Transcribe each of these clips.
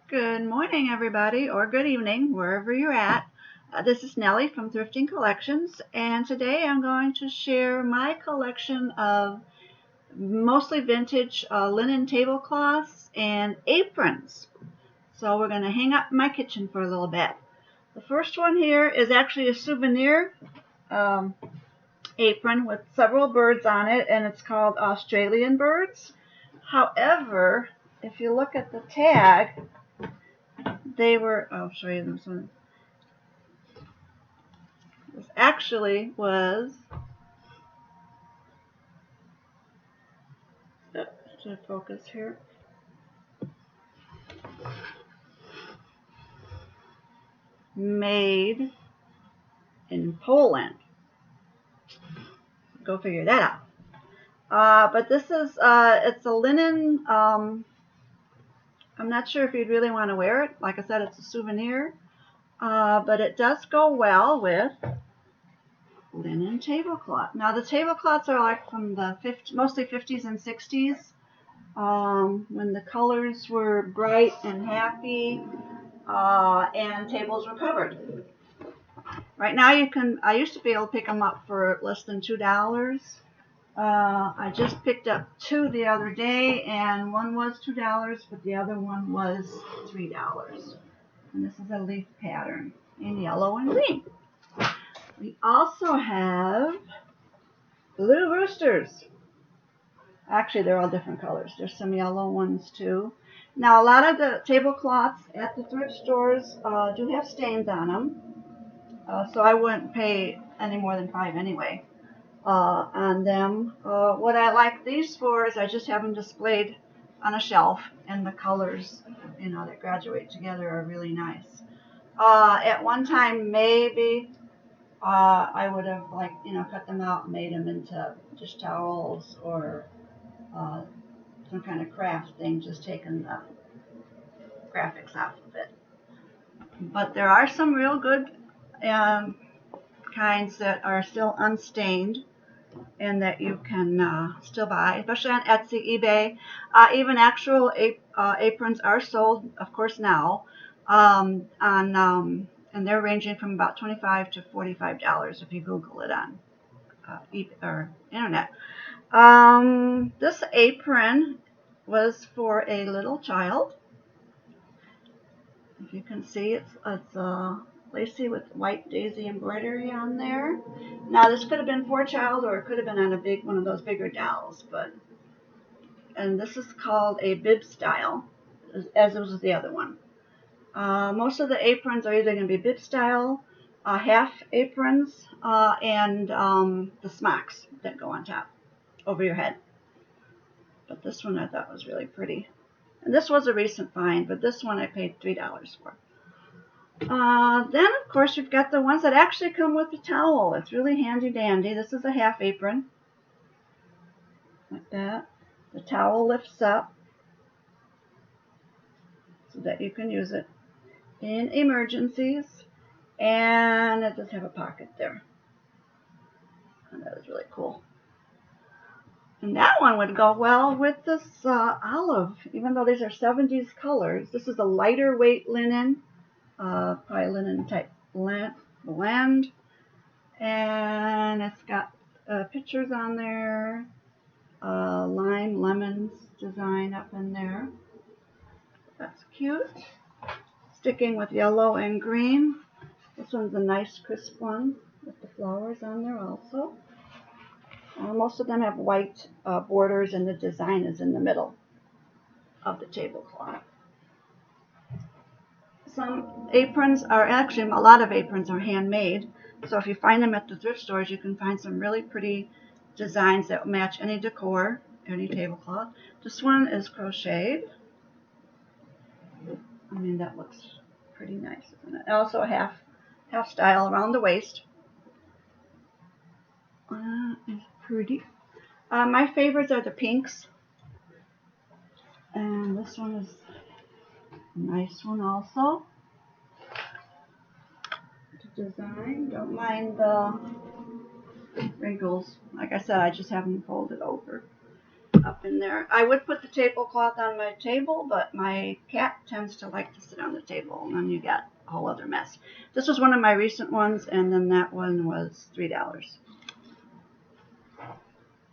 Good morning, everybody, or good evening, wherever you're at. This is Nellie from Thrifting Collections, and today I'm going to share my collection of mostly vintage linen tablecloths and aprons. So we're going to hang up in my kitchen for a little bit. The first one here is actually a souvenir apron with several birds on it, and it's called Australian birds. However, if you look at the tag, I'll show you this one. This actually was, to focus here, made in Poland. Go figure that out. But this is, it's a linen, I'm not sure if you'd really want to wear it. Like I said, it's a souvenir. But it does go well with linen tablecloth. Now the tablecloths are like from the mostly 50s and 60s, when the colors were bright and happy, and tables were covered. Right now I used to be able to pick them up for less than $2. I just picked up two the other day, and one was $2, but the other one was $3. And this is a leaf pattern in yellow and green. We also have blue roosters. Actually, they're all different colors. There's some yellow ones too. Now, a lot of the tablecloths at the thrift stores do have stains on them, so I wouldn't pay any more than $5 anyway on them. What I like these for is I just have them displayed on a shelf, and the colors, that graduate together are really nice. At one time, maybe I would have cut them out and made them into dish towels or some kind of craft thing, just taking the graphics off of it. But there are some real good kinds that are still unstained and that you can still buy, especially on Etsy, eBay. Even actual aprons are sold, of course, now, and they're ranging from about $25 to $45 if you Google it on eBay or internet. This apron was for a little child. If you can see, it's lacy with white daisy embroidery on there. Now, this could have been for a child, or it could have been on one of those bigger dolls. And this is called a bib style, as was the other one. Most of the aprons are either going to be bib style, half aprons, and the smocks that go on top over your head. But this one I thought was really pretty. And this was a recent find, but this one I paid $3 for. Then, of course, you've got the ones that actually come with a towel. It's really handy dandy. This is a half apron, like that. The towel lifts up so that you can use it in emergencies, and it does have a pocket there. And that is really cool. And that one would go well with this olive, even though these are 70s colors. This is a lighter weight linen, probably linen type blend, and it's got pictures on there, lime, lemons design up in there. That's cute. Sticking with yellow and green. This one's a nice crisp one with the flowers on there also. Most of them have white borders, and the design is in the middle of the tablecloth. Some aprons are actually, a lot of aprons are handmade. So if you find them at the thrift stores, you can find some really pretty designs that match any decor, any tablecloth. This one is crocheted. I mean, that looks pretty nice, isn't it? Also a half style around the waist. Is pretty. My favorites are the pinks, and this one is a nice one also. The design, don't mind the wrinkles. Like I said, I just have them folded over. up in there. I would put the tablecloth on my table, but my cat tends to like to sit on the table, and then you got a whole other mess. This was one of my recent ones, and then that one was $3.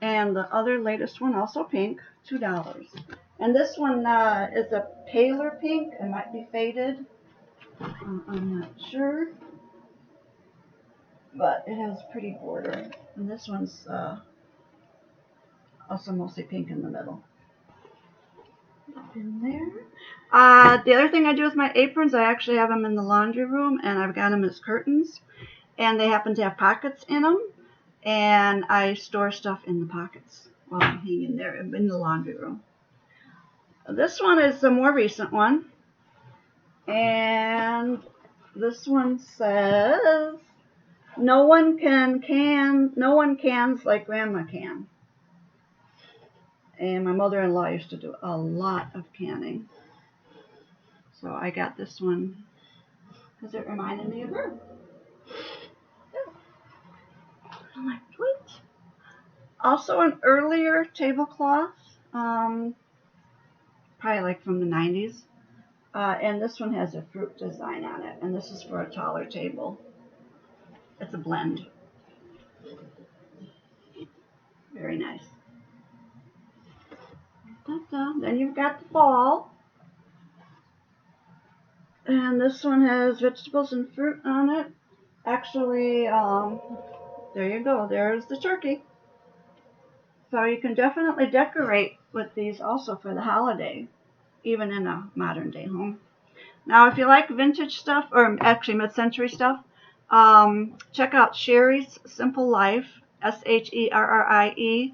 And the other latest one, also pink, $2. And this one is a paler pink. It might be faded. I'm not sure. But it has a pretty border. And this one's also mostly pink in the middle. Up in there. The other thing I do with my aprons, I actually have them in the laundry room, and I've got them as curtains. And they happen to have pockets in them. And I store stuff in the pockets while I'm hanging there in the laundry room. This one is a more recent one. And this one says, no one cans like Grandma can. And my mother-in-law used to do a lot of canning. So I got this one because it reminded me of her. Also an earlier tablecloth, probably like from the 90s. And this one has a fruit design on it. And this is for a taller table. It's a blend. Very nice. Then you've got the fall. And this one has vegetables and fruit on it. Actually, there you go. There's the turkey. So you can definitely decorate with these also for the holiday, even in a modern day home. Now, if you like vintage stuff, or actually mid-century stuff, check out Sherry's Simple Life, Sherrie.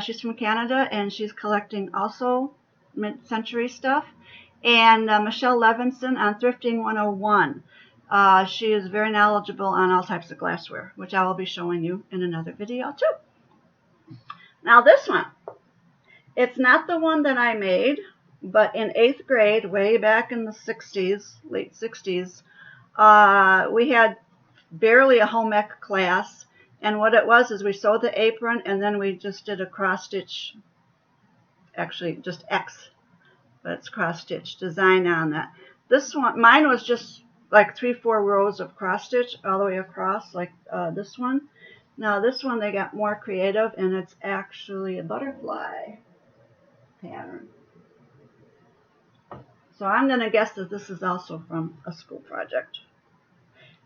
She's from Canada, and she's collecting also mid-century stuff. And Michelle Levinson on Thrifting 101. She is very knowledgeable on all types of glassware, which I will be showing you in another video too. Now this one, it's not the one that I made, but in 8th grade, way back in the 60s, late 60s, we had barely a home ec class. And what it was is we sewed the apron, and then we just did a cross-stitch, actually just X, but it's cross-stitch design on that. This one, mine was just like 3-4 rows of cross-stitch all the way across, like this one. Now this one, they got more creative, and it's actually a butterfly pattern. So I'm going to guess that this is also from a school project.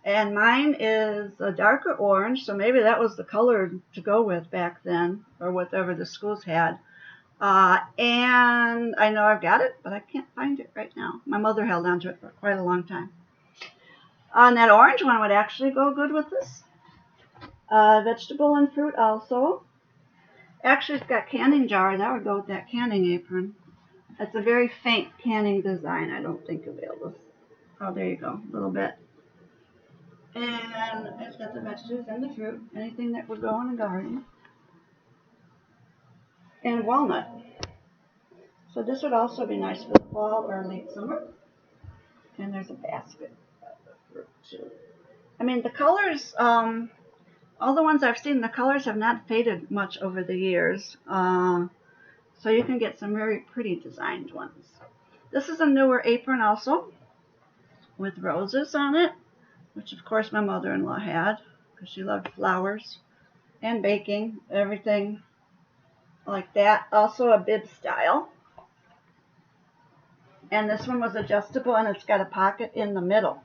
And mine is a darker orange, so maybe that was the color to go with back then, or whatever the schools had. And I know I've got it, but I can't find it right now. My mother held on to it for quite a long time. And that orange one would actually go good with this. Vegetable and fruit also. Actually, it's got canning jar. That would go with that canning apron. It's a very faint canning design. I don't think you'll be able to. Oh, there you go. A little bit. And it's got the vegetables and the fruit. Anything that would go in a garden. And walnut. So this would also be nice for the fall or late summer. And there's a basket of the fruit too. I mean, the colors, all the ones I've seen, the colors have not faded much over the years. So you can get some very pretty designed ones. This is a newer apron also with roses on it, which of course my mother-in-law had because she loved flowers and baking, everything like that. Also a bib style. And this one was adjustable, and it's got a pocket in the middle,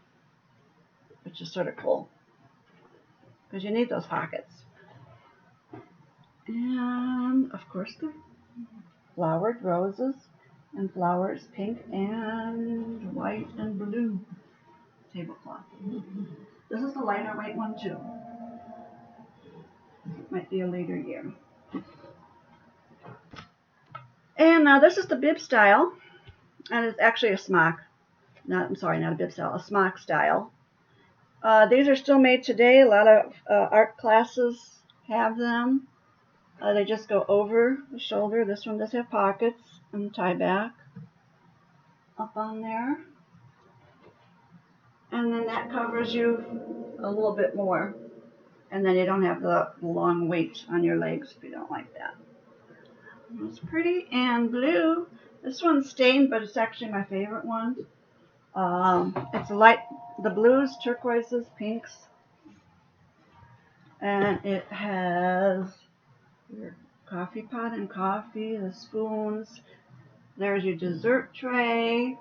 which is sort of cool because you need those pockets. And of course the flowered roses and flowers, pink and white and blue tablecloth. This is the lighter weight one too. Might be a later year. And now this is the bib style, and it's actually a smock. Not a bib style, a smock style. These are still made today. A lot of art classes have them. They just go over the shoulder. This one does have pockets and tie back up on there. And then that covers you a little bit more. And then you don't have the long weight on your legs if you don't like that. It's pretty. And blue. This one's stained, but it's actually my favorite one. It's the blues, turquoises, pinks. And it has your coffee pot and coffee, the spoons. There's your dessert tray.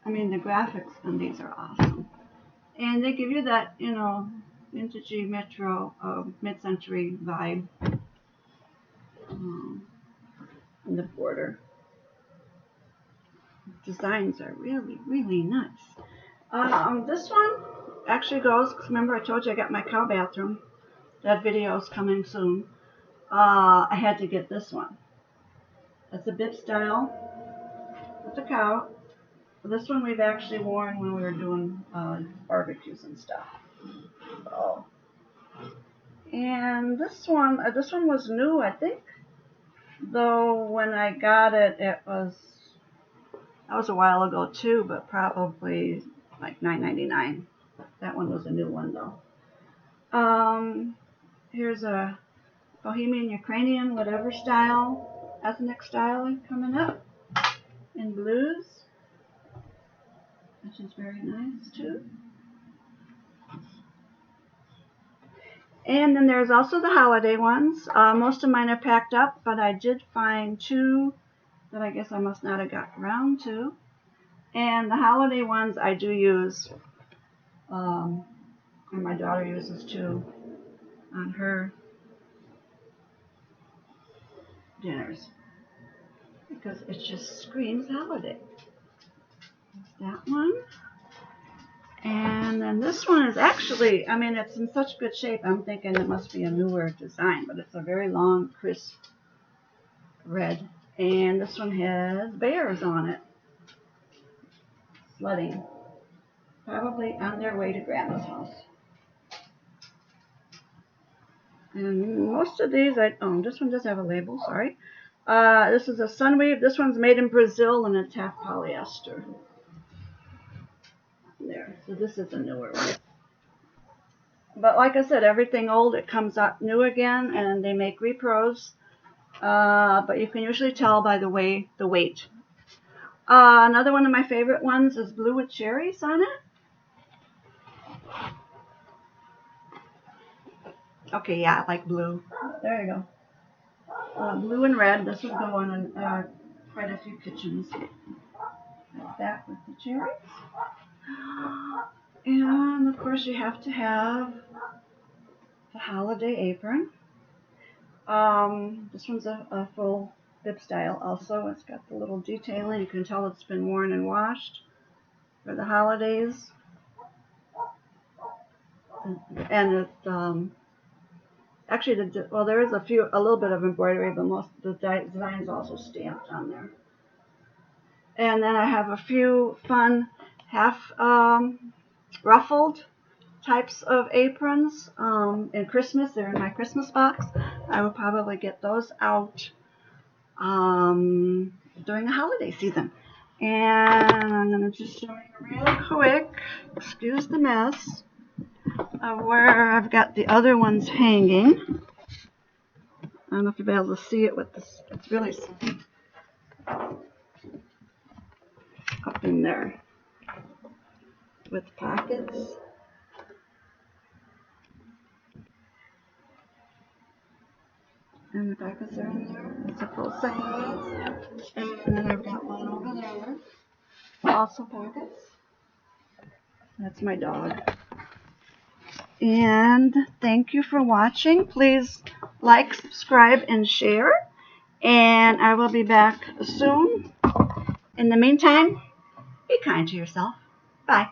I mean, the graphics on these are awesome. And they give you that, you know, vintagey mid-century vibe on the border. Designs are really, really nice. This one actually goes, remember I told you I got my cow bathroom. That video is coming soon. I had to get this one. It's a bib style with the cow. This one we've actually worn when we were doing barbecues and stuff. So, and this one was new, I think. Though when I got it, that was a while ago too, but probably like $9.99. That one was a new one though. Here's a Bohemian Ukrainian whatever style, ethnic style coming up in blues, which is very nice too. And then there's also the holiday ones. Most of mine are packed up, but I did find two that I guess I must not have got around to. And the holiday ones I do use, and my daughter uses too on her dinners, because it just screams holiday. That one. And then this one is actually, I mean, it's in such good shape, I'm thinking it must be a newer design, but it's a very long, crisp red. And this one has bears on it, sledding, probably on their way to Grandma's house. And most of these, this one does have a label, sorry. This is a Sunweave. This one's made in Brazil, and it's half polyester. There, so this is a newer one. But like I said, everything old, it comes up new again, and they make repros. But you can usually tell by the weight. Another one of my favorite ones is blue with cherries on it. Okay, yeah, I like blue. There you go. Blue and red. This would go on quite a few kitchens. Like that with the cherries. And of course you have to have the holiday apron. This one's a full bib style also. It's got the little detailing. You can tell it's been worn and washed for the holidays. And it's actually there is a little bit of embroidery, but most of the design's also stamped on there. And then I have a few fun half ruffled types of aprons in Christmas. They're in my Christmas box. I will probably get those out during the holiday season. And I'm going to just show you real quick, excuse the mess, of where I've got the other ones hanging. I don't know if you'll be able to see it with this. It's really up in there with pockets. And the pockets are in there. It's a full size. And then I've got one over there. Also pockets. That's my dog. And thank you for watching. Please like, subscribe, and share. And I will be back soon. In the meantime, be kind to yourself. Bye.